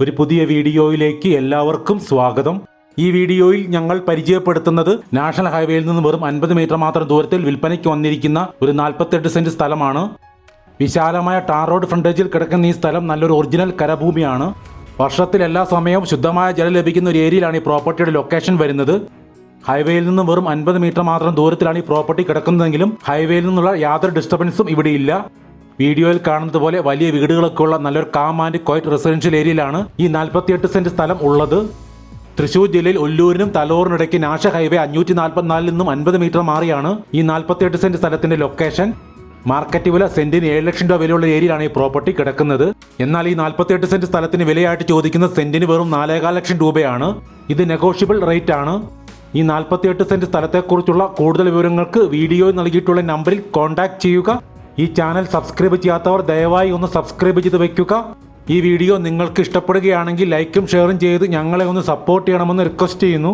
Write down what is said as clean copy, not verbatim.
ഒരു പുതിയ വീഡിയോയിലേക്ക് എല്ലാവർക്കും സ്വാഗതം. ഈ വീഡിയോയിൽ ഞങ്ങൾ പരിചയപ്പെടുത്തുന്നത് നാഷണൽ ഹൈവേയിൽ നിന്ന് വെറും 50 മീറ്റർ മാത്രം ദൂരത്തിൽ വിൽപ്പനയ്ക്ക് വന്നിരിക്കുന്ന ഒരു 48 സെന്റ് സ്ഥലമാണ്. വിശാലമായ ടാർ റോഡ് ഫ്രണ്ടേജിൽ കിടക്കുന്ന ഈ സ്ഥലം നല്ലൊരു ഒറിജിനൽ കരഭൂമിയാണ്. വർഷത്തിൽ എല്ലാ സമയവും ശുദ്ധമായ ജലം ലഭിക്കുന്ന ഒരു ഏരിയയിലാണ് ഈ പ്രോപ്പർട്ടിയുടെ ലൊക്കേഷൻ വരുന്നത്. ഹൈവേയിൽ നിന്ന് വെറും 50 മീറ്റർ മാത്രം ദൂരത്തിലാണ് ഈ പ്രോപ്പർട്ടി കിടക്കുന്നതെങ്കിലും ഹൈവേയിൽ നിന്നുള്ള യാതൊരു ഡിസ്റ്റർബൻസും ഇവിടെയില്ല. വീഡിയോയിൽ കാണുന്നത് പോലെ വലിയ വീടുകളൊക്കെ ഉള്ള നല്ലൊരു കാം ആൻഡ് ക്വയറ്റ് റെസിഡൻഷ്യൽ ഏരിയയിലാണ് ഈ 48 സെന്റ് സ്ഥലം ഉള്ളത്. തൃശൂർ ജില്ലയിൽ ഒല്ലൂരിനും തലോറിനിടയ്ക്ക് നാഷണൽ ഹൈവേ 544 നിന്നും 50 മീറ്റർ മാറിയാണ് ഈ 48 സെന്റ് സ്ഥലത്തിന്റെ ലൊക്കേഷൻ. മാർക്കറ്റ് വില സെന്റിന് 7 ലക്ഷം രൂപ വിലയുള്ള ഏരിയയിലാണ് ഈ പ്രോപ്പർട്ടി കിടക്കുന്നത്. എന്നാൽ ഈ 48 സെന്റ് സ്ഥലത്തിന് വിലയായിട്ട് ചോദിക്കുന്ന സെന്റിന് വെറും 4.25 ലക്ഷം രൂപയാണ്. ഇത് നെഗോഷ്യബിൾ റേറ്റ് ആണ്. ഈ 48 സെന്റ് സ്ഥലത്തെക്കുറിച്ചുള്ള കൂടുതൽ വിവരങ്ങൾക്ക് വീഡിയോയിൽ നൽകിയിട്ടുള്ള നമ്പറിൽ കോൺടാക്ട് ചെയ്യുക. ഈ ചാനൽ സബ്സ്ക്രൈബ് ചെയ്യാത്തവർ ദയവായി ഒന്ന് സബ്സ്ക്രൈബ് ചെയ്ത് വയ്ക്കുക. ഈ വീഡിയോ നിങ്ങൾക്ക് ഇഷ്ടപ്പെടുകയാണെങ്കിൽ ലൈക്കും ഷെയറും ചെയ്ത് ഞങ്ങളെ ഒന്ന് സപ്പോർട്ട് ചെയ്യണമെന്ന് റിക്വസ്റ്റ് ചെയ്യുന്നു.